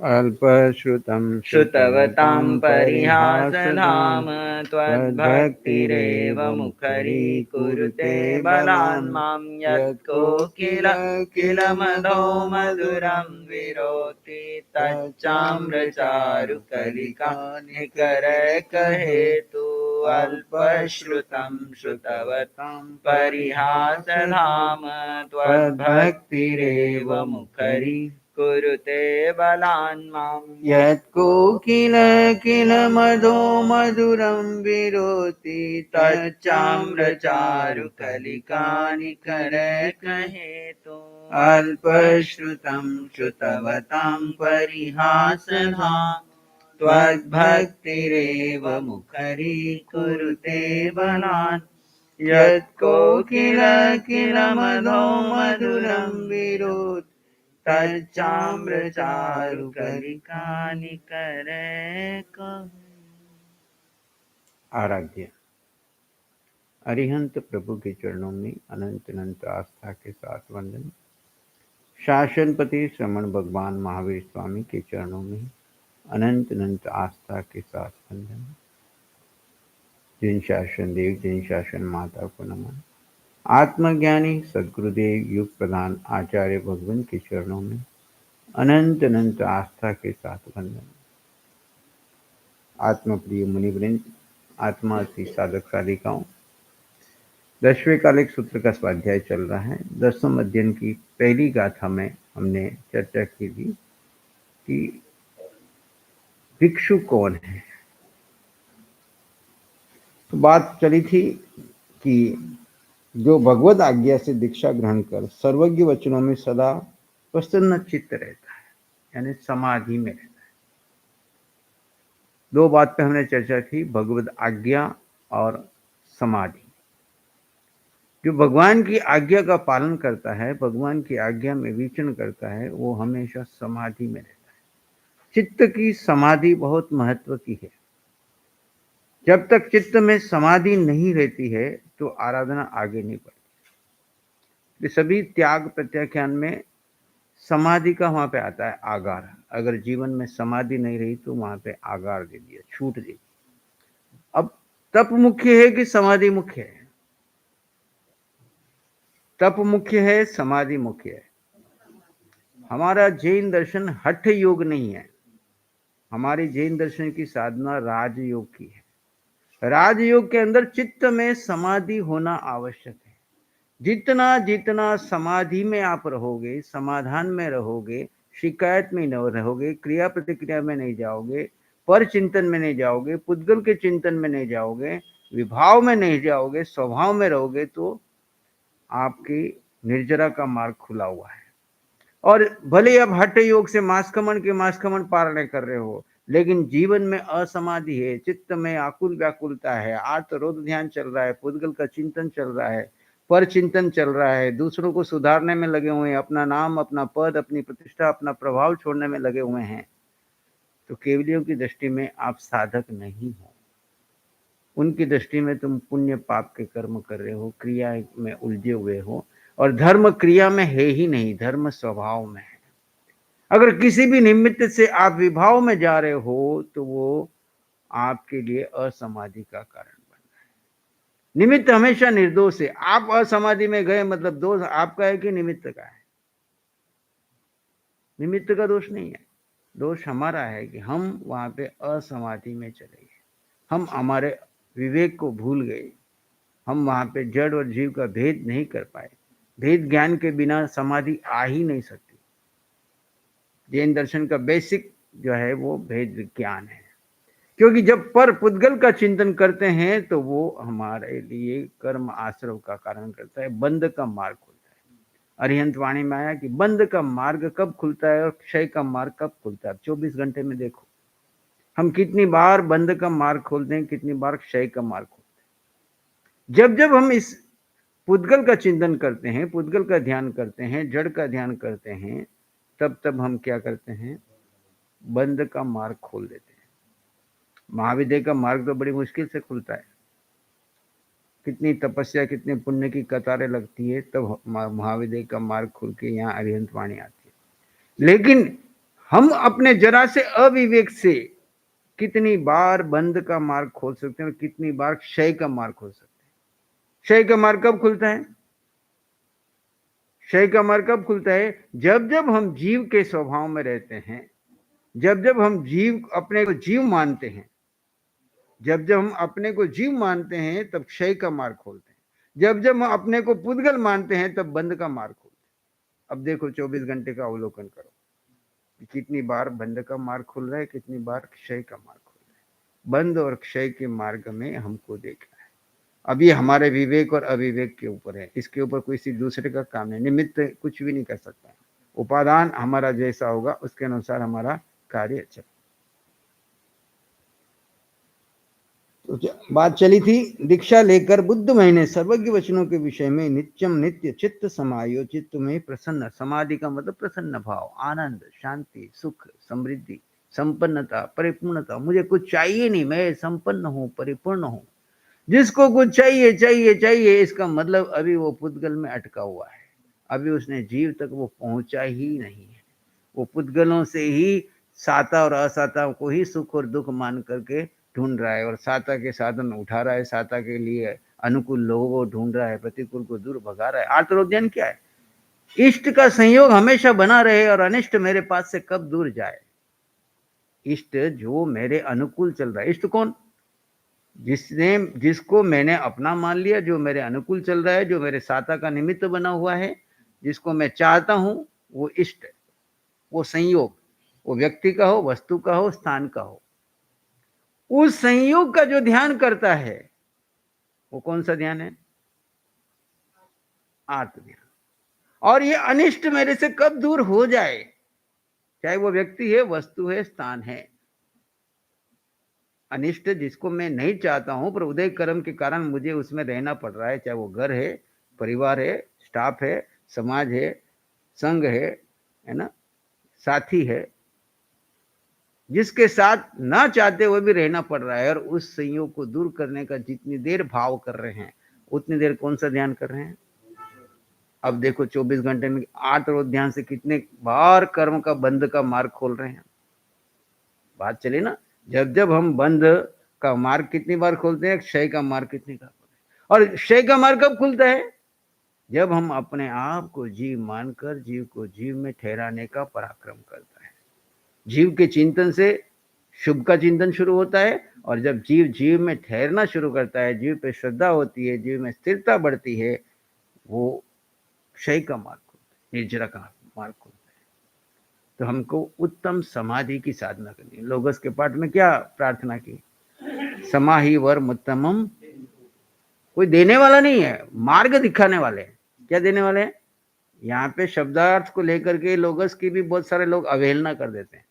अल्पश्रुतं श्रुतवतां परिहासधाम परिहासधाम त्वद्भक्तिरेव त्वद्भक्तिरेव मुखरीकुरुते बलान् बलान् मां यत्कोकिल यत्कोकिल किल किल मधो मधो मधुरं मधुरं विरोति तच्चाम्रचारु तच्चाम्रचारुकलिका कलिका निकरैकहेतु अल्पश्रुतं अल्पश्रुतं श्रुतवत् श्रुतवतां परिहासधाम परिहासधाम त्वद्भक्तिरेव त्वद्भक्तिरेव मुखरी मुखरी कुरुते बलान् मां यत्कोकिल किल मधो मधुरं विरोति तच्चाम्रचारुकलिका तच्चाम्रचारुकलिकानिकरैकहेतु अल्पश्रुतं श्रुतवतां परिहासधा त्वद्भक्तिरेव मुखरी कुरुते बलान् यत्कोकिल किल मधो मधुरं यत्कोकिलकिलमधो विरोति तच्चाम्रचारुकलिकानिकरैकहेतु। आराध्य अरिहंत प्रभु के चरणों में अनंत अनंत आस्था के साथ वंदन। शासनपति श्रमण भगवान महावीर स्वामी के चरणों में अनंत अनंत आस्था के साथ वंदन। जिन शासन देव जिन शासन माता को नमन। आत्मज्ञानी सदगुरुदेव युग प्रधान आचार्य भगवान के चरणों में अनंत अनंत आस्था के साथ वंदन। आत्मप्रिय मुनिवृंद, आत्मा की साधक साधिकाओं, 10वें कालिक सूत्र का स्वाध्याय चल रहा है। 10वें अध्ययन की पहली गाथा में हमने चर्चा की थी कि भिक्षु कौन है। तो बात चली थी कि जो भगवत आज्ञा से दीक्षा ग्रहण कर सर्वज्ञ वचनों में सदा प्रसन्न चित्त रहता है, यानी समाधि में रहता है। दो बात पे हमने चर्चा की, भगवत आज्ञा और समाधि। जो भगवान की आज्ञा का पालन करता है, भगवान की आज्ञा में विचरण करता है, वो हमेशा समाधि में रहता है। चित्त की समाधि बहुत महत्व की है। जब तक चित्त में समाधि नहीं रहती है तो आराधना आगे नहीं बढ़ती। सभी त्याग प्रत्याख्यान में समाधि का वहां पे आता है आगार। अगर जीवन में समाधि नहीं रही तो वहां पे आगार दे दिया, छूट दे दी। अब तप मुख्य है कि समाधि मुख्य है? तप मुख्य है, समाधि मुख्य है। हमारा जैन दर्शन हठ योग नहीं है। हमारी जैन दर्शन की साधना राजयोग की है। राजयोग के अंदर चित्त में समाधि होना आवश्यक है। जितना जितना समाधि में आप रहोगे, समाधान में रहोगे, शिकायत में न रहोगे, क्रिया प्रतिक्रिया में नहीं जाओगे, पर चिंतन में नहीं जाओगे, पुद्गल के चिंतन में नहीं जाओगे, विभाव में नहीं जाओगे, स्वभाव में रहोगे, तो आपकी निर्जरा का मार्ग खुला हुआ है। और भले अब हठ योग से मास्कमण के मास्कमण पारणय कर रहे हो, लेकिन जीवन में असमाधि है, चित्त में आकुल व्याकुलता है, आर्त रोध ध्यान चल रहा है, पुद्गल का चिंतन चल रहा है, पर चिंतन चल रहा है, दूसरों को सुधारने में लगे हुए हैं, अपना नाम, अपना पद, अपनी प्रतिष्ठा, अपना प्रभाव छोड़ने में लगे हुए हैं, तो केवलियों की दृष्टि में आप साधक नहीं हो। उनकी दृष्टि में तुम पुण्य पाप के कर्म कर रहे हो, क्रिया में उलझे हुए हो, और धर्म क्रिया में है ही नहीं, धर्म स्वभाव में है। अगर किसी भी निमित्त से आप विभाव में जा रहे हो तो वो आपके लिए असमाधि का कारण बन रहा है। निमित्त हमेशा निर्दोष है। आप असमाधि में गए मतलब दोष आपका है कि निमित्त का है? निमित्त का दोष नहीं है, दोष हमारा है कि हम वहां पे असमाधि में चले गए। हम हमारे विवेक को भूल गए। हम वहां पे जड़ और जीव का भेद नहीं कर पाए। भेद ज्ञान के बिना समाधि आ ही नहीं सकती। जैन दर्शन का बेसिक जो है वो भेद ज्ञान है। क्योंकि जब पर पुद्गल का चिंतन करते हैं तो वो हमारे लिए कर्म आश्रव का कारण करता है, बंध का मार्ग खुलता है। अरिहंत वाणी में आया कि बंध का मार्ग कब खुलता है और क्षय का मार्ग कब खुलता है। 24 घंटे में देखो हम कितनी बार बंध का मार्ग खोलते हैं, कितनी बार क्षय का मार्ग खोलते हैं। जब जब हम इस पुद्गल का चिंतन करते हैं, पुद्गल का ध्यान करते हैं, जड़ का ध्यान करते हैं, तब तब हम क्या करते हैं, बंध का मार्ग खोल देते हैं। महाविद्या का मार्ग तो बड़ी मुश्किल से खुलता है। कितनी तपस्या, कितने पुण्य की कतारें लगती है, तब महाविद्या का मार्ग खुल के यहाँ अरिहंत वाणी आती है। लेकिन हम अपने जरा से अविवेक से कितनी बार बंध का मार्ग खोल सकते हैं, कितनी बार क्षय का मार्ग खोल सकते हैं। क्षय का मार्ग कब खुलता है? क्षय का मार्ग कब खुलता है? जब जब हम जीव के स्वभाव में रहते हैं, जब जब हम जीव अपने को जीव मानते हैं, जब जब हम अपने को जीव मानते हैं, तब क्षय का मार्ग खोलते हैं। जब जब हम अपने को पुद्गल मानते हैं, तब बंध का मार्ग खोलते हैं। अब देखो 24 घंटे का अवलोकन करो, कितनी बार बंध का मार्ग खुल रहा है, कितनी बार क्षय का मार्ग खुल रहा है। बंध और क्षय के मार्ग में हमको देखना है। अब ये हमारे विवेक और अविवेक के ऊपर है, इसके ऊपर किसी दूसरे का काम नहीं, निमित्त कुछ भी नहीं कर सकता। उपादान हमारा जैसा होगा उसके अनुसार हमारा कार्य चले। तो बात चली थी, दीक्षा लेकर बुद्ध महीने सर्वज्ञ वचनों के विषय में नित्यम नित्य चित्त समायो, चित्त में प्रसन्न, समाधि का मतलब प्रसन्न भाव, आनंद, शांति, सुख, समृद्धि, संपन्नता, परिपूर्णता। मुझे कुछ चाहिए नहीं, मैं संपन्न हूं, परिपूर्ण हूं। जिसको कुछ चाहिए चाहिए चाहिए, इसका मतलब अभी वो पुद्गल में अटका हुआ है, अभी उसने जीव तक वो पहुंचा ही नहीं है। वो पुद्गलों से ही साता और असाता को ही सुख और दुख मान करके ढूंढ रहा है, और साता के साधन उठा रहा है, साता के लिए अनुकूल लोगों को ढूंढ रहा है, प्रतिकूल को दूर भगा रहा है। आर्तोद्यान क्या है? इष्ट का संयोग हमेशा बना रहे और अनिष्ट मेरे पास से कब दूर जाए। इष्ट जो मेरे अनुकूल चल रहा है। इष्ट कौन? जिसको मैंने अपना मान लिया, जो मेरे अनुकूल चल रहा है, जो मेरे साता का निमित्त बना हुआ है, जिसको मैं चाहता हूं, वो इष्ट है, वो संयोग, वो व्यक्ति का हो, वस्तु का हो, स्थान का हो। उस संयोग का जो ध्यान करता है, वो कौन सा ध्यान है? आत्म ध्यान। और ये अनिष्ट मेरे से कब दूर हो जाए, चाहे वो व्यक्ति है, वस्तु है, स्थान है। अनिष्ट जिसको मैं नहीं चाहता हूं, पर उदय कर्म के कारण मुझे उसमें रहना पड़ रहा है, चाहे वो घर है, परिवार है, स्टाफ है, समाज है, संघ है ना, साथी है, जिसके साथ ना चाहते हुए भी रहना पड़ रहा है, और उस संयोग को दूर करने का जितनी देर भाव कर रहे हैं, उतनी देर कौन सा ध्यान कर रहे हैं? अब देखो 24 घंटे में 8 रोज ध्यान से कितने बार कर्म का बंध का मार्ग खोल रहे हैं। बात चली ना, जब जब हम बंध का मार्ग कितनी बार खोलते हैं, क्षय का मार्ग कितनी बार खोलते हैं। और क्षय का मार्ग कब खुलता है? जब हम अपने आप को जीव मानकर जीव को जीव में ठहराने का पराक्रम करता है। जीव के चिंतन से शुभ का चिंतन शुरू होता है, और जब जीव जीव में ठहरना शुरू करता है, जीव पे श्रद्धा होती है, जीव में स्थिरता बढ़ती है, वो क्षय का मार्ग खोलता है, निर्जरा का मार्ग खोलता है। तो हमको उत्तम समाधि की साधना करनी है। लोगस के पाठ में क्या प्रार्थना की? समाहि वर उत्तमम। कोई देने वाला नहीं है, मार्ग दिखाने वाले हैं। क्या देने वाले हैं? यहाँ पे शब्दार्थ को लेकर के लोगस की भी बहुत सारे लोग अवहेलना कर देते हैं।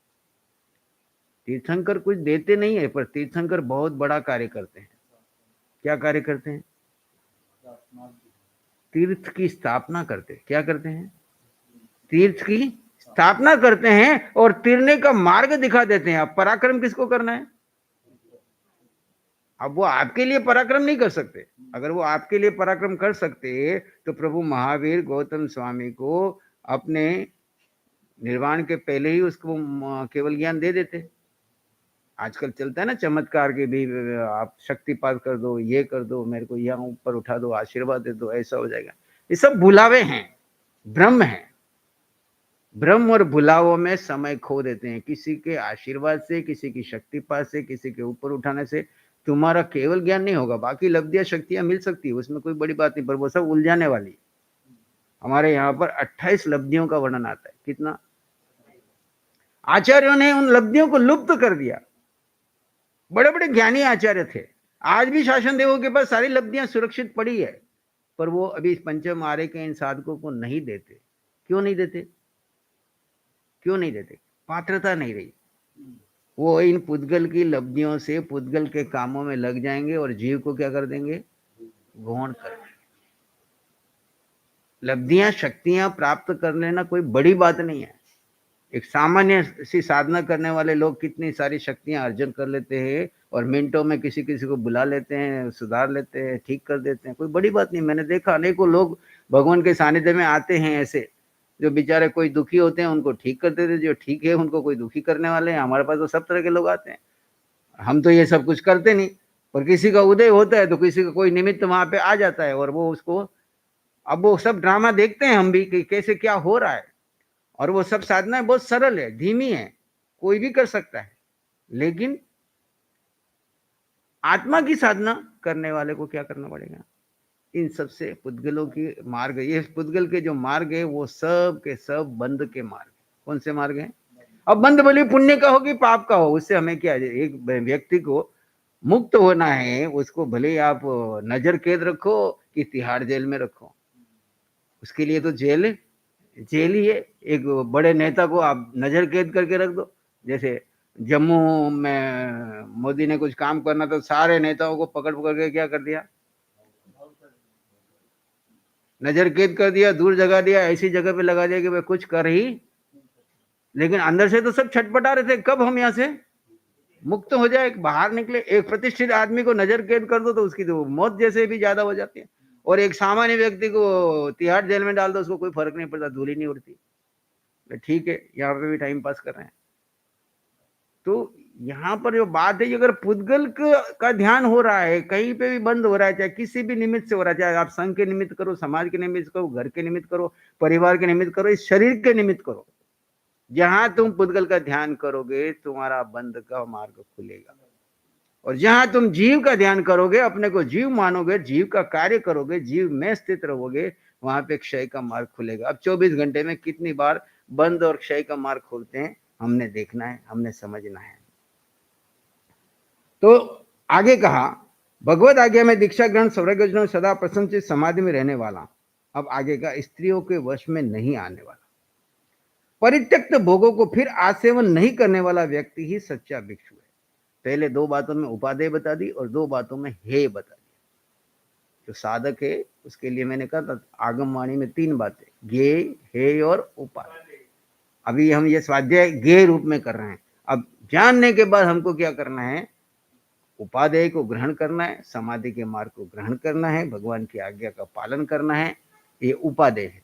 तीर्थंकर कुछ देते नहीं है, पर तीर्थंकर बहुत बड़ा कार्य करते हैं। क्या कार्य करते हैं? तीर्थ की स्थापना करते हैं। क्या करते हैं? तीर्थ की स्थापना करते हैं और तीरने का मार्ग दिखा देते हैं। अब पराक्रम किसको करना है? अब वो आपके लिए पराक्रम नहीं कर सकते। अगर वो आपके लिए पराक्रम कर सकते तो प्रभु महावीर गौतम स्वामी को अपने निर्वाण के पहले ही उसको केवल ज्ञान दे देते। आजकल चलता है ना चमत्कार के भी, आप शक्तिपात कर दो, ये कर दो, मेरे को यहाँ ऊपर उठा दो, आशीर्वाद दे दो, ऐसा हो जाएगा। ये सब भुलावे हैं, भ्रम है। भ्रम और भुलावों में समय खो देते हैं। किसी के आशीर्वाद से, किसी की शक्तिपात से, किसी के ऊपर उठाने से तुम्हारा केवल ज्ञान नहीं होगा। बाकी लब्धियां शक्तियां मिल सकती है, उसमें कोई बड़ी बात नहीं, पर वो सब उलझाने वाली। हमारे यहाँ पर 28 लब्धियों का वर्णन आता है। कितना? आचार्यों ने उन लब्धियों को लुप्त कर दिया। बड़े बड़े ज्ञानी आचार्य थे, आज भी शासन देवों के पास सारी लब्धियां सुरक्षित पड़ी है, पर वो अभी पंचम आर्य के इन साधकों को नहीं देते। क्यों नहीं देते? क्यों नहीं देते? पात्रता नहीं रही। वो इन पुद्गल की लब्धियों से पुद्गल के कामों में लग जाएंगे और जीव को क्या कर देंगे? गौण कर देंगे। लब्धियां शक्तियां प्राप्त कर लेना कोई बड़ी बात नहीं है। एक सामान्य सी साधना करने वाले लोग कितनी सारी शक्तियां अर्जन कर लेते हैं, और मिनटों में किसी किसी को बुला लेते हैं, सुधार लेते हैं, ठीक कर देते हैं। कोई बड़ी बात नहीं। मैंने देखा अनेकों लोग भगवान के सानिध्य में आते हैं ऐसे, जो बेचारे कोई दुखी होते हैं उनको ठीक करते थे, जो ठीक है उनको कोई दुखी करने वाले हैं। हमारे पास तो सब तरह के लोग आते हैं, हम तो ये सब कुछ करते नहीं, पर किसी का उदय होता है तो किसी का कोई निमित्त वहां पे आ जाता है और वो उसको, अब वो सब ड्रामा देखते हैं हम भी कि कैसे क्या हो रहा है। और वो सब साधना बहुत सरल है, धीमी है, कोई भी कर सकता है, लेकिन आत्मा की साधना करने वाले को क्या करना पड़ेगा? इन सबसे पुद्गलों की मार्ग, ये पुद्गल के जो मार्ग है वो सब के सब बंध के मार्ग। कौन से मार्ग हैं? अब बंध भले पुण्य का हो कि पाप का हो, उससे हमें क्या है? एक व्यक्ति को मुक्त होना है, उसको भले आप नजर कैद रखो कि तिहाड़ जेल में रखो, उसके लिए तो जेल जेल ही है। एक बड़े नेता को आप नजर कैद करके रख दो, जैसे जम्मू में मोदी ने कुछ काम करना तो सारे नेताओं को पकड़ पकड़ के क्या कर दिया? नजर कैद कर दिया, दूर जगह दिया, ऐसी जगह पे लगा दिया कि भाई कुछ कर ही, लेकिन अंदर से तो सब छटपटा रहे थे कब हम यहाँ से मुक्त हो जाए, बाहर निकले। एक प्रतिष्ठित आदमी को नजर कैद कर दो तो उसकी तो मौत जैसे भी ज्यादा हो जाती है, और एक सामान्य व्यक्ति को तिहाड़ जेल में डाल दो, उसको कोई फर्क नहीं पड़ता, धूल ही नहीं उड़ती। ठीक है, यहाँ पे भी टाइम पास कर रहे हैं। तो यहाँ पर जो बात है, अगर पुद्गल का ध्यान हो रहा है, कहीं पे भी बंद हो रहा है, चाहे किसी भी निमित्त से हो रहा है, चाहे आप संघ के निमित्त करो, समाज के निमित्त करो, घर के निमित्त करो, परिवार के निमित्त करो, इस शरीर के निमित्त करो, जहां तुम पुद्गल का ध्यान करोगे तुम्हारा बंध का मार्ग खुलेगा। और जहां तुम जीव का ध्यान करोगे, अपने को जीव मानोगे, जीव का कार्य करोगे, जीव में स्थित रहोगे, वहां पे क्षय का मार्ग खुलेगा। अब 24 घंटे में कितनी बार बंध और क्षय का मार्ग खोलते हैं, हमने देखना है, हमने समझना है। तो आगे कहा, भगवत आज्ञा में दीक्षा ग्रहण, स्वरगजन, सदा प्रसन्नचित समाधि में रहने वाला। अब आगे का, स्त्रियों के वश में नहीं आने वाला, परित्यक्त भोगों को फिर आसेवन नहीं करने वाला व्यक्ति ही सच्चा भिक्षु है। पहले 2 बातों में उपादेय बता दी और 2 बातों में हेय बता दिया। जो साधक है उसके लिए मैंने कहा था आगम वाणी में 3 बातें, ज्ञेय, हेय और उपादेय। अभी हम ये स्वाध्याय ज्ञेय रूप में कर रहे हैं। अब जानने के बाद हमको क्या करना है? उपादेय को ग्रहण करना है, समाधि के मार्ग को ग्रहण करना है, भगवान की आज्ञा का पालन करना है, ये उपादेय है।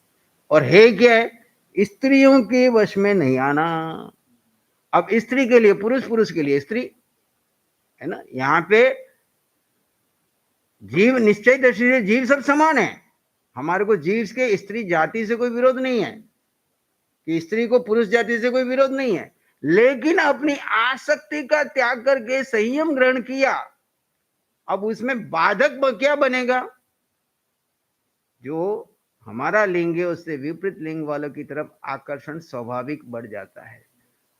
और हेय क्या है? स्त्रियों के वश में नहीं आना। अब स्त्री के लिए पुरुष, पुरुष के लिए स्त्री, है ना। यहाँ पे जीव निश्चय दृष्टि से जीव सब समान है। हमारे को जीव के स्त्री जाति से कोई विरोध नहीं है, कि स्त्री को पुरुष जाति से कोई विरोध नहीं है, लेकिन अपनी आसक्ति का त्याग करके संयम ग्रहण किया। अब उसमें बाधक क्या बनेगा? जो हमारा लिंग है उससे विपरीत लिंग वालों की तरफ आकर्षण स्वाभाविक बढ़ जाता है।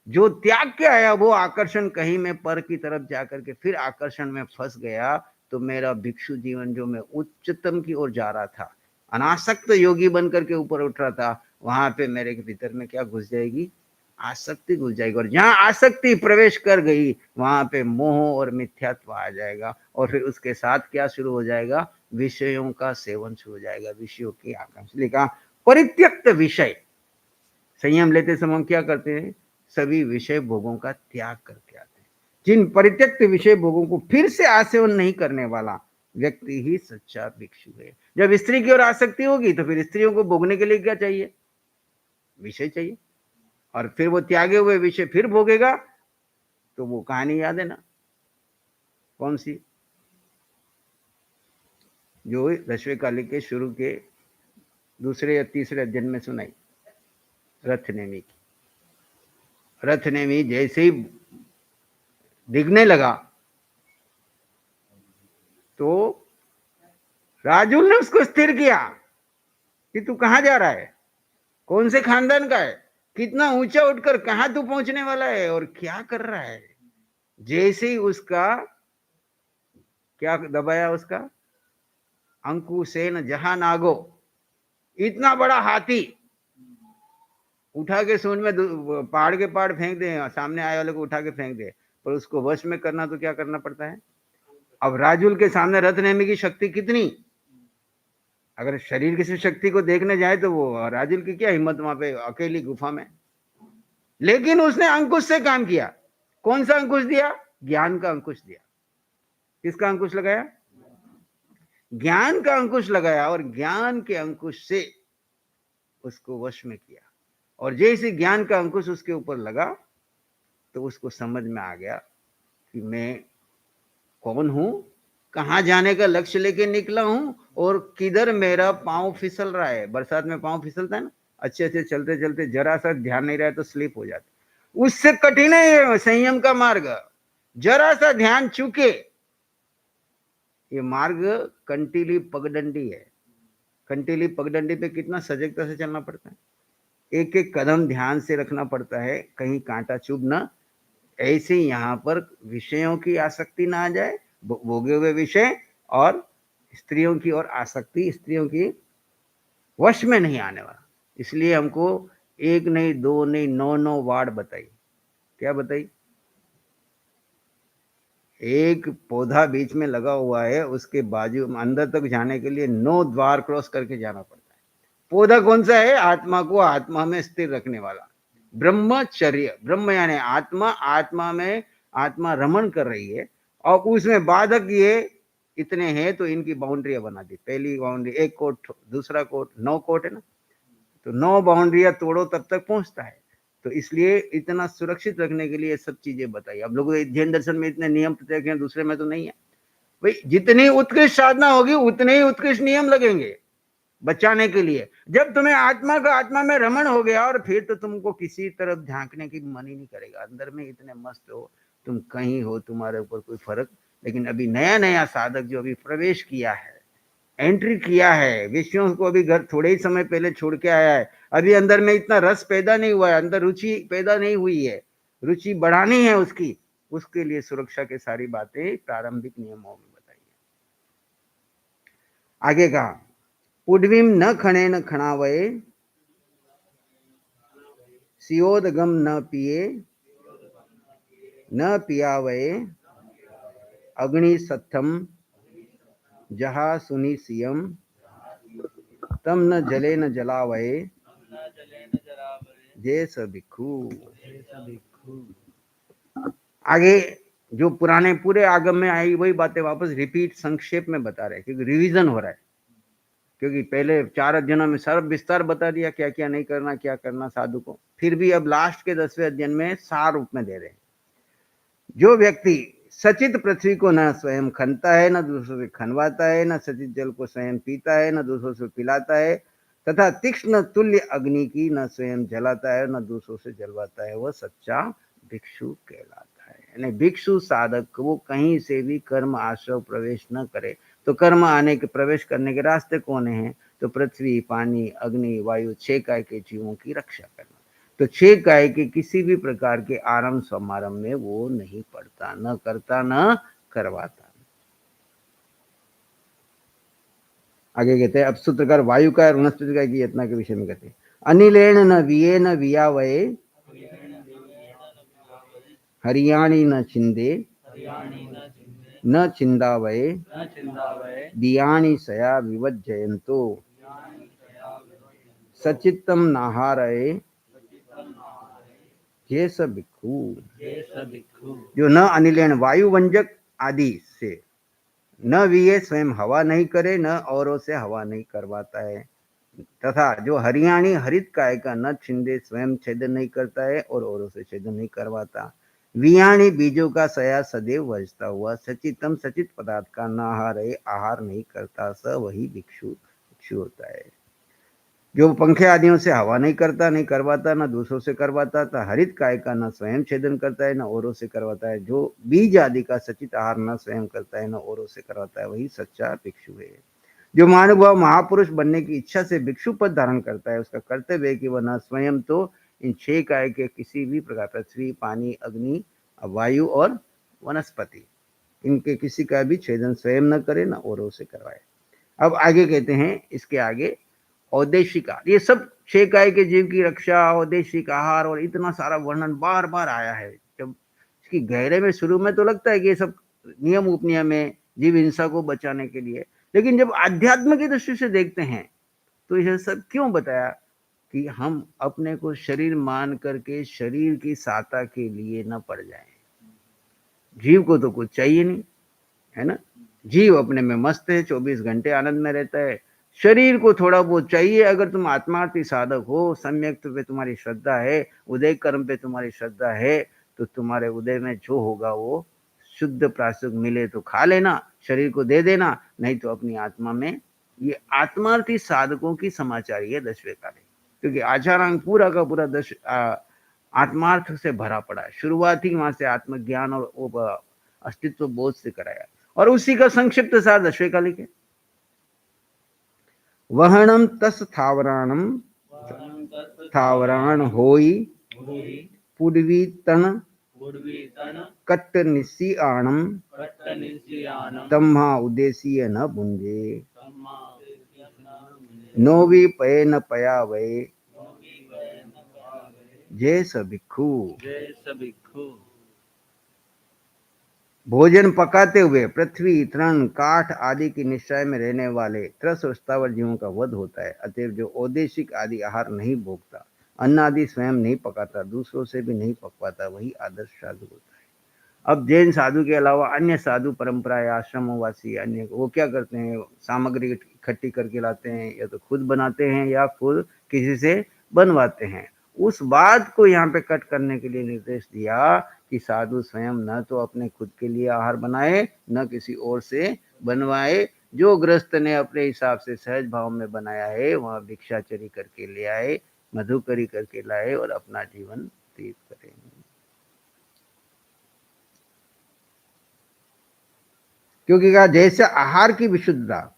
जो त्याग के आया वो आकर्षण कहीं में पर की तरफ जाकर के फिर आकर्षण में फंस गया, तो मेरा भिक्षु जीवन जो मैं उच्चतम की ओर जा रहा था, अनासक्त योगी बनकर के ऊपर उठ रहा था, वहां पे मेरे के भीतर में क्या घुस जाएगी? आसक्ति घुस जाएगी। और जहां आसक्ति प्रवेश कर गई वहां पे मोह और मिथ्यात्व आ जाएगा, और फिर उसके साथ क्या शुरू हो जाएगा? विषयों का सेवन शुरू हो जाएगा, विषयों की आकांक्षा। लिखा परित्यक्त विषय। संयम लेते समय हम क्या करते हैं? सभी विषय भोगों का त्याग करके आते हैं। जिन परित्यक्त विषय भोगों को फिर से आसेवन नहीं करने वाला व्यक्ति ही सच्चा भिक्षु है। जब स्त्री की ओर आसक्ति होगी तो फिर स्त्रियों को भोगने के लिए क्या चाहिए? विषय चाहिए। और फिर वो त्यागे हुए विषय फिर भोगेगा, तो वो कहानी याद है ना, कौन सी? जो 10वें कालिक के शुरू के दूसरे या तीसरे अध्ययन में सुनाई, रथ नेमी की। रथ नेमी जैसे ही दिखने लगा तो राजुल ने उसको स्थिर किया कि तू कहां जा रहा है, कौन से खानदान का है, कितना ऊंचा उठकर कहां तू पहुंचने वाला है और क्या कर रहा है। जैसे ही उसका क्या दबाया, उसका अंकुशेन जहां नागो, इतना बड़ा हाथी उठा के सूंड में पहाड़ के पहाड़ फेंक दे, सामने आए वाले को उठा के फेंक दे, पर उसको वश में करना तो क्या करना पड़ता है? अब राजुल के सामने रथ नेमी की शक्ति कितनी, अगर शरीर की शक्ति को देखने जाए तो वो राजुल की क्या हिम्मत वहां पे अकेली गुफा में। लेकिन उसने अंकुश से काम किया। कौन सा अंकुश दिया? ज्ञान का अंकुश दिया। किसका अंकुश लगाया? ज्ञान का अंकुश लगाया, और ज्ञान के अंकुश से उसको वश में किया। और जैसे ज्ञान का अंकुश उसके ऊपर लगा तो उसको समझ में आ गया कि मैं कौन हूं, कहां जाने का लक्ष्य लेके निकला हूं और किधर मेरा पांव फिसल रहा है। बरसात में पांव फिसलता है ना, अच्छे से चलते चलते जरा सा ध्यान नहीं रहा तो स्लिप हो जाता। उससे कठिन है संयम का मार्ग। जरा सा ध्यान चूके, ये मार्ग कंटीली पगडंडी है। कंटीली पगडंडी पे कितना सजगता से चलना पड़ता है, एक एक कदम ध्यान से रखना पड़ता है, कहीं कांटा चुभ ना। ऐसे ही यहाँ पर विषयों की आसक्ति ना आ जाए, भोगे हुए विषय और स्त्रियों की और आसक्ति स्त्रियों की वश में नहीं आने वाला। इसलिए हमको एक नहीं, दो नहीं, 9 वार्ड बताई। क्या बताई? एक पौधा बीच में लगा हुआ है, उसके बाजू अंदर तक जाने के लिए 9 द्वार क्रॉस करके जाना पड़ता है। पौधा कौन सा है? आत्मा को आत्मा में स्थिर रखने वाला ब्रह्मचर्य। ब्रह्म यानी आत्मा, आत्मा में आत्मा रमण कर रही है और उसमें बाधक ये इतने हैं, तो इनकी बाउंड्रियां बना दी। पहली बाउंड्री 1 कोट, दूसरा कोट, 9 कोट है ना, तो 9 बाउंड्रियां तोड़ो तब तक पहुंचता है। तो इसलिए इतना सुरक्षित रखने के लिए ये सब चीजें बताई। अब लोग जैन दर्शन में इतने नियम प्रत्येक हैं, दूसरे में तो नहीं है भाई। जितनी उत्कृष्ट साधना होगी उतने ही उत्कृष्ट नियम लगेंगे बचाने के लिए। जब तुम्हें आत्मा का आत्मा में रमण हो गया और फिर तो तुमको किसी तरफ झांकने की मन ही नहीं करेगा। अंदर में इतने मस्त हो, तुम कहीं हो, तुम्हारे ऊपर कोई फर्क। लेकिन अभी नया नया साधक जो अभी प्रवेश किया है, एंट्री किया है, विषयों को अभी घर थोड़े ही समय पहले छोड़ के आया है, अभी अंदर में इतना रस पैदा नहीं हुआ है, अंदर रुचि पैदा नहीं हुई है, रुचि बढ़ानी है उसकी, उसके लिए सुरक्षा के सारी बातें प्रारंभिक नियमों में बताई है। आगे कहा, उड्वीम न खणे न खणावये, सियोदगम न पिए, न पियावये, अग्नि सत्थम जहा सुनि सियम, तम न जले न जलावये, जैस भिक्षु। आगे जो पुराने पूरे आगम में आई वही बातें वापस रिपीट संक्षेप में बता रहे हैं, क्योंकि रिवीजन हो रहा है। क्योंकि पहले 4 अध्ययनों में सर्व विस्तार बता दिया क्या क्या नहीं करना, क्या करना साधु को। फिर भी अब लास्ट के 10वें अध्ययन में सार रूप में दे रहे हैं। जो व्यक्ति सचित पृथ्वी को न स्वयं खनता है, न दूसरों से खनवाता है, न सचित जल को स्वयं पीता है, न दूसरों से पिलाता है, तथा तीक्ष्ण तुल्य अग्नि की न स्वयं जलाता है, न दूसरों से जलवाता है, वह सच्चा भिक्षु कहलाता है। यानी भिक्षु साधक वो कहीं से भी कर्म आश्रव प्रवेश न करे। तो कर्म आने के प्रवेश करने के रास्ते कौन हैं? तो पृथ्वी, पानी, अग्नि, वायु, 6 काय के जीवों की रक्षा करना। तो 6 काय के किसी भी प्रकार के आरंभ समारंभ में वो नहीं पड़ता, न करता, न करवाता। आगे कहते हैं, अब सूत्रकार वायु का और वनस्पति का की यत्ना के विषय में कहते हैं, अनिलेन न विये न वियावये, हरियाणी न छिंदे, न छिंदावये, दियाणी सया विवज्जयन्तो, सचित्तम नाहारये, जैस भिक्षु। जो न अनिलेन वायु वंजक आदि से, न विये स्वयं हवा नहीं करे, न औरों से हवा नहीं करवाता है, तथा जो हरियाणी हरित काय का न छिंदे स्वयं छेदन नहीं करता है और औरों से छेदन नहीं करवाता, वियाणी बीजों का सया सदैव वजता हुआ, सचितम सचित पदार्थ का न आहार नहीं करता, स वही भिक्षु होता है। जो पंखे आदियों से हवा नहीं करता, नहीं करवाता, न दूसरों से करवाता, था हरित काय का न स्वयं छेदन करता है, न औरों से करवाता है, जो बीज आदि का सचित आहार न स्वयं करता है, न औरों से करवाता है, वही सच्चा भिक्षु है। जो महानुभाव महापुरुष बनने की इच्छा से भिक्षु पद धारण करता है, उसका कर्तव्य है कि वह न स्वयं तो इन 6 काय के किसी भी प्रकार, पृथ्वी, पानी, अग्नि, वायु और वनस्पति, इनके किसी का भी छेदन स्वयं न करे, न औरों से करवाए। अब आगे कहते हैं, इसके आगे औदेशिक आहार, ये सब 6 काय के जीव की रक्षा, औदेशिक आहार और इतना सारा वर्णन बार बार आया है। जब इसकी गहरे में शुरू में तो लगता है कि ये सब नियम उपनियम है जीव हिंसा को बचाने के लिए, लेकिन जब अध्यात्म की दृष्टि से देखते हैं तो यह सब क्यों बताया कि हम अपने को शरीर मान करके शरीर की सहायता के लिए न पड़ जाए। जीव को तो कुछ चाहिए नहीं, है ना। जीव अपने में मस्त है, 24 घंटे आनंद में रहता है, शरीर को थोड़ा बहुत चाहिए। अगर तुम आत्मार्थी साधक हो, सम्यक पे तुम्हारी श्रद्धा है, उदय कर्म पे तुम्हारी श्रद्धा है, तो तुम्हारे उदय में जो होगा वो शुद्ध प्रासुक मिले तो खा लेना, शरीर को दे देना, नहीं तो अपनी आत्मा में। ये आत्मार्थी साधकों की समाचारी है दशवे काले, क्योंकि आचारांग पूरा का पूरा आत्मार्थ से भरा पड़ा है। शुरुआत ही वहां से आत्मज्ञान और अस्तित्व बोध से कराया, और उसी का संक्षिप्त सार दशवे काले के। वहनम तस थावराणम थावराण होई पुडवी तन कट्ट निस्सियाणम तम्हा उदेशीय न भुंजे नोवी पये न पया वये जय सभिक्षु। भोजन पकाते हुए पृथ्वी, तृण, काठ आदि की निश्चय में रहने वाले त्रस और स्थावर जीवों का वध होता है। अतएव जो औदेशिक आदि आहार नहीं भोगता, अन्न आदि स्वयं नहीं पकाता, दूसरों से भी नहीं पकवाता, वही आदर्श साधु होता है। अब जैन साधु के अलावा अन्य साधु परंपरा या आश्रमवासी अन्य वो क्या करते हैं, सामग्री इकट्ठी करके लाते हैं, या तो खुद बनाते हैं या खुद किसी से बनवाते हैं। उस बात को यहाँ पे कट करने के लिए निर्देश दिया कि साधु स्वयं न तो अपने खुद के लिए आहार बनाए, न किसी और से बनवाए। जो गृहस्थ ने अपने हिसाब से सहज भाव में बनाया है, वहां भिक्षाचरी करके ले आए, मधुकरी करके लाए और अपना जीवन व्यतीत करें। क्योंकि कहा जैसे आहार की विशुद्धता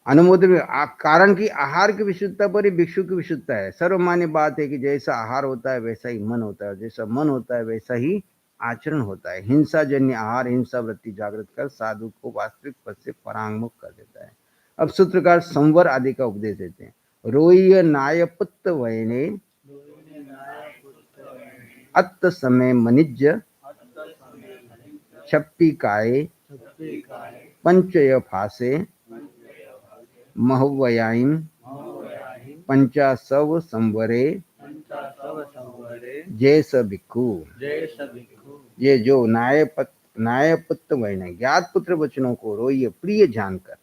अनुमोदन, कारण की आहार की विशुद्धता पर ही भिक्षु की विशुद्धता है। सर्वमान्य बात है कि जैसा आहार होता है वैसा ही मन होता है, जैसा मन होता है वैसा ही आचरण होता है। हिंसा जन्य आहार हिंसा वृत्ति जागृत कर साधु को वास्तविक पद से परांगमुख कर देता है। अब सूत्रकार संवर आदि का उपदेश देते हैं। रोय नायपुत्त वयने अत्त समय मनिज छप्पी काय पंचय फासे महव्वयाईम पंचासव संवरे जय स भिक्षु। ये जो न्यायपुत्र वर्ण ज्ञात पुत्र वचनों को रोय प्रिय जानकर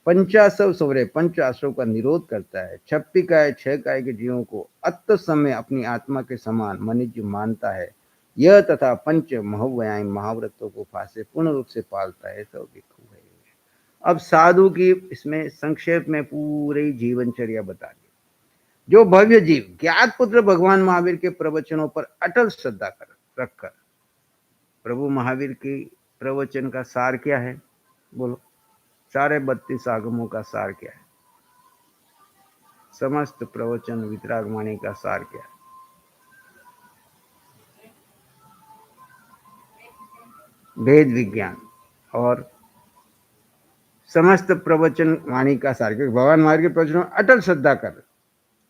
पंचासव संवरे पंच आश्रव का निरोध करता है, 56 काय 6 काय के जीवों को अत्त समय अपनी आत्मा के समान मनुज मानता है, यह तथा पंच महव्वयाईम महाव्रतों को फासे पूर्ण रूप से पालता है, सब भिक्षु है। अब साधु की इसमें संक्षेप में पूरी जीवनचर्या बता दी। जो भव्य जीव ज्ञात पुत्र भगवान महावीर के प्रवचनों पर अटल श्रद्धा रखकर, प्रभु महावीर की प्रवचन का सार क्या है बोलो, सारे 32 आगमों का सार क्या है, समस्त प्रवचन वितरागमणि का सार क्या है, वेद विज्ञान और समस्त प्रवचन वाणी का सार। क्योंकि भगवान महावीर के प्रवचनों अटल श्रद्धा कर,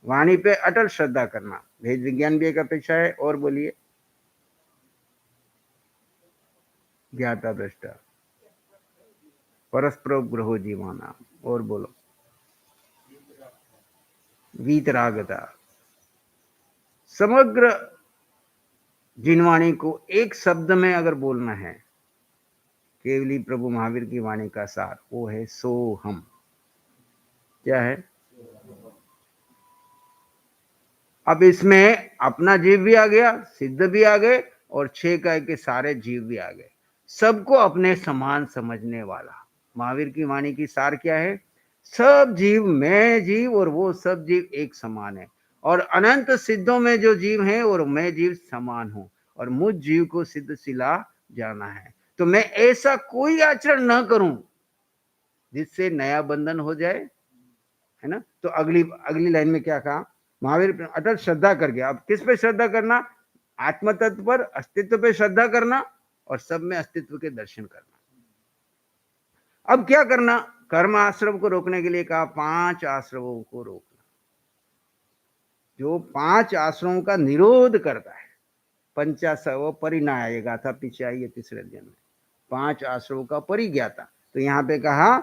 वाणी पे अटल श्रद्धा करना, वेद विज्ञान भी एक अपेक्षा है। और बोलिए, ज्ञाता दृष्टा परस्पर ग्रहो जीवाना, और बोलो वीतरागता। समग्र जिनवाणी को एक शब्द में अगर बोलना है, केवली प्रभु महावीर की वाणी का सार वो है सोहम। क्या है? अब इसमें अपना जीव भी आ गया, सिद्ध भी आ गए, और 6 काय के सारे जीव भी आ गए, सबको अपने समान समझने वाला। महावीर की वाणी की सार क्या है? सब जीव, मैं जीव और वो सब जीव एक समान है, और अनंत सिद्धों में जो जीव हैं और मैं जीव समान हूं, और मुझ जीव को सिद्ध सिला जाना है। तो मैं ऐसा कोई आचरण न करूं जिससे नया बंधन हो जाए, है ना। तो अगली लाइन में क्या कहा? महावीर अटल श्रद्धा करके। अब किस पे श्रद्धा करना? आत्म तत्व पर, अस्तित्व पे श्रद्धा करना, और सब में अस्तित्व के दर्शन करना। अब क्या करना? कर्म आश्रम को रोकने के लिए कहा 5 आश्रमों को रोकना, जो 5 आश्रमों का निरोध करता है। पंचासव परिणाय गाथा पीछे आई है तीसरे अध्याय में, 5 आश्रमों का परिज्ञाता। तो यहाँ पे कहा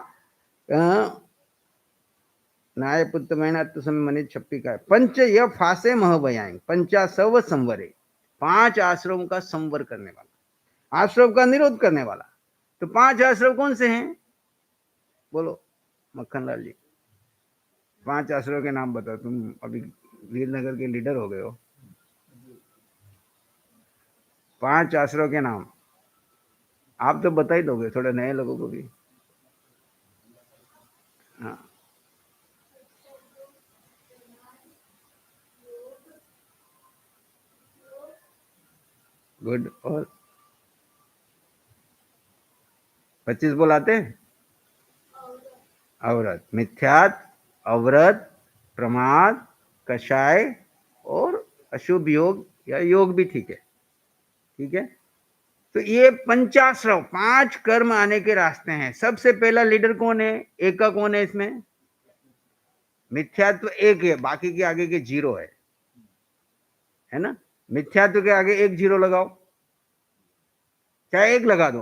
नायपुत्र मेहनत समय मनि 56 का पंच य फासे महभयाएं पंचासव संवरे, 5 आश्रमों का संवर करने वाला, आश्रम का निरोध करने वाला। तो 5 आश्रम कौन से हैं बोलो मक्खन लाल जी? 5 आश्रमों के नाम बताओ। तुम अभी वीरनगर के लीडर हो गए हो। 5 आश्रमों के नाम आप तो बता ही दोगे, थोड़े नए लोगों को भी। हाँ, गुड। और 25 बोल आते हैं? अवरत, मिथ्यात, अवरत, प्रमाद, कषाय और अशुभ योग या योग भी ठीक है। ठीक है, तो ये पंचाश्रव 5 कर्म आने के रास्ते हैं। सबसे पहला लीडर कौन है? एक का कौन है इसमें? मिथ्यात्व एक है, बाकी के आगे के 0 है ना। मिथ्यात्व के आगे 1 0 लगाओ, चाहे 1 लगा दो,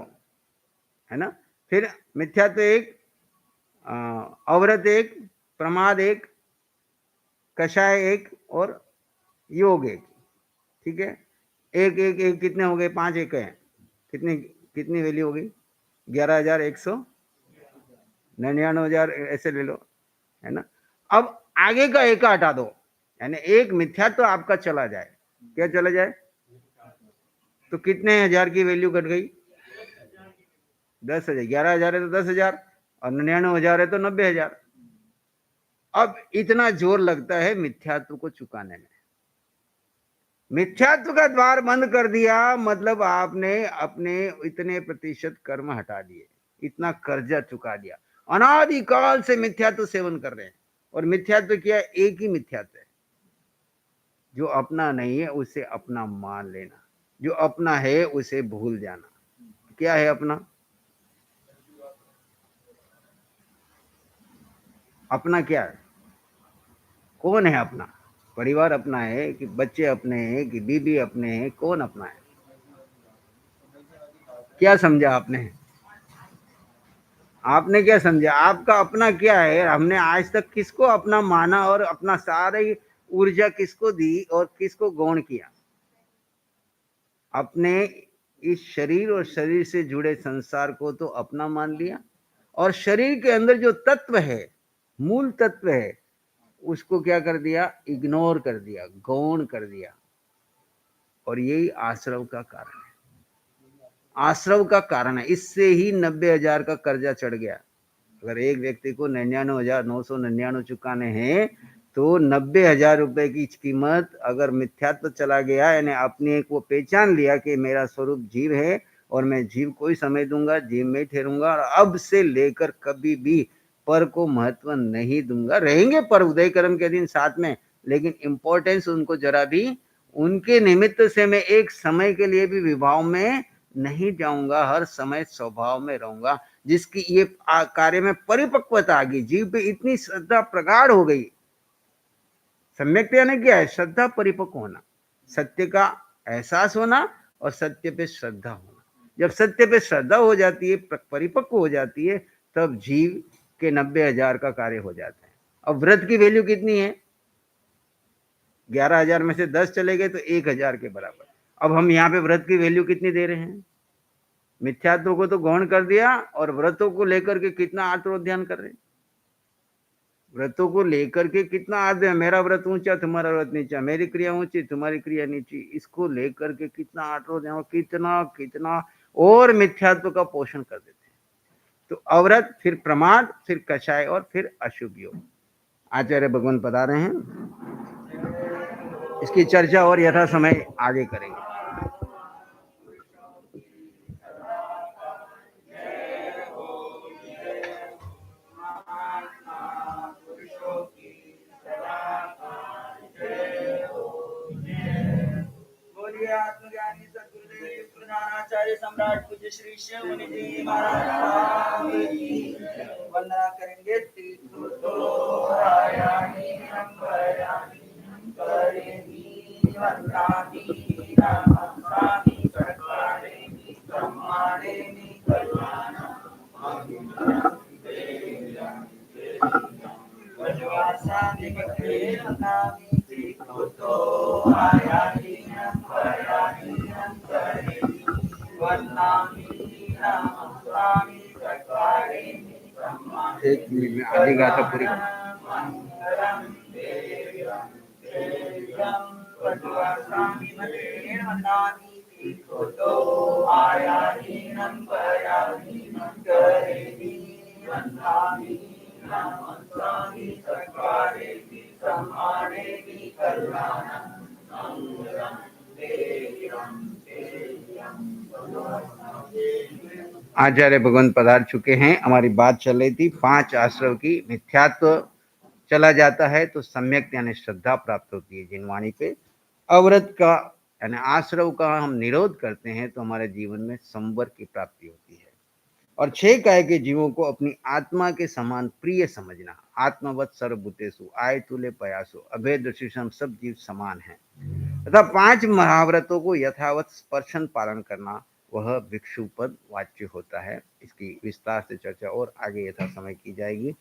है ना। फिर मिथ्यात्व 1, अवरत 1, प्रमाद 1, कषाय 1 और योग 1। ठीक है, 1 1 1 कितने हो गए? 5 1 है, कितनी कितनी वैल्यू हो गई? 11,199,000 ऐसे ले लो, है ना। अब आगे का 1 हटा दो, यानी 1 मिथ्या तो आपका चला जाए। क्या चला जाए? तो कितने हजार की वैल्यू कट गई? 10,000। 11,000 है तो 10,000 और 99,000 है तो 90,000। अब इतना जोर लगता है मिथ्यात्व को चुकाने में। मिथ्यात्व का द्वार बंद कर दिया मतलब आपने अपने इतने प्रतिशत कर्म हटा दिए, इतना कर्जा चुका दिया। अनादिकाल से मिथ्यात्व सेवन कर रहे हैं, और मिथ्यात्व क्या? एक ही मिथ्यात्व है, जो अपना नहीं है उसे अपना मान लेना, जो अपना है उसे भूल जाना। क्या है अपना? अपना क्या है? कौन है अपना? परिवार अपना है कि बच्चे अपने हैं कि बीबी अपने हैं? कौन अपना है? क्या समझा आपने? आपने क्या समझा? आपका अपना क्या है? हमने आज तक किसको अपना माना और अपना सारी ऊर्जा किसको दी और किसको गौण किया? अपने इस शरीर और शरीर से जुड़े संसार को तो अपना मान लिया, और शरीर के अंदर जो तत्व है, मूल तत्व है, उसको क्या कर दिया? इग्नोर कर दिया, गौण कर दिया। और यही आश्रव का कारण है। आश्रव का कारण है, इससे ही 90,000 का कर्जा चढ़ गया। अगर एक व्यक्ति को 99,999 चुकाने हैं तो 90,000 रुपए की कीमत अगर मिथ्यात्व चला गया, यानी अपने एक वो पहचान लिया कि मेरा स्वरूप जीव है और मैं जीव को ही समय दूंगा, जीव में ठहरूंगा, और अब से लेकर कभी भी पर को महत्व नहीं दूंगा। रहेंगे पर उदय कर्म के दिन साथ में, लेकिन इंपॉर्टेंस उनको जरा भी, उनके निमित्त से मैं एक समय के लिए भी विभाव में नहीं जाऊंगा, हर समय स्वभाव में रहूंगा। जिसकी ये कार्य में परिपक्वता आ गई, जीव पे इतनी श्रद्धा प्रगाढ़ हो गई। सम्यक्तया ने क्या है? श्रद्धा परिपक्व होना, सत्य का एहसास होना और सत्य पे श्रद्धा होना। जब सत्य पे श्रद्धा हो जाती है, परिपक्व हो जाती है, तब जीव के 90,000 का कार्य हो जाता है। अब व्रत की वैल्यू कितनी है? 11,000 में से 10 चले गए तो 1,000 के बराबर। अब हम यहाँ पे व्रत की वैल्यू कितनी दे रहे हैं? मिथ्यात्व को तो गौण कर दिया, और व्रतों को लेकर के कितना आत्मोध्यान कर रहे हैं। व्रतों को लेकर के कितना आदर, मेरा व्रत ऊंचा तुम्हारा व्रत नीचा, मेरी क्रिया ऊंची तुम्हारी क्रिया नीची, इसको लेकर के कितना आत्मोध्यान, कितना कितना और मिथ्यात्व का पोषण कर देते हैं। तो अव्रत, फिर प्रमाद, फिर कषाय और फिर अशुभ योग। आचार्य भगवान बता रहे हैं, इसकी चर्चा और यथा समय आगे करेंगे। आत्मज्ञानी सद्गुरुदेव प्रधानाचार्य सम्राट पूज्य श्री शिव मुनि जी महाराज की वंदना करेंगे। एक मिनट में आधी गाथा पूरी। चतुर्वर्षाणि मतेन वन्दामि तीर्थो आयाहीनं पयाहीनं करेति वन्दामि नमस्कामि चत्वारेति सम्मानेति कल्याणं संवरं देयं आचार्य भगवान पधार चुके हैं। हमारी बात चल रही थी 5 आश्रव की। मिथ्यात्व चला जाता है तो सम्यक यानी श्रद्धा प्राप्त होती है। जिन वाणी पे अवरत का यानी आश्रव का हम निरोध करते हैं तो हमारे जीवन में संवर की प्राप्ति होती है। और 6 काय के जीवों को अपनी आत्मा के समान प्रिय समझना। आत्मवत सर्वभूतेषु आय तुल्य पयासो अभेद दृष्टि से हम सब जीव समान हैं तथा 5 महाव्रतों को यथावत स्पर्शन पालन करना वह भिक्षुपद वाच्य होता है। इसकी विस्तार से चर्चा और आगे यथा समय की जाएगी।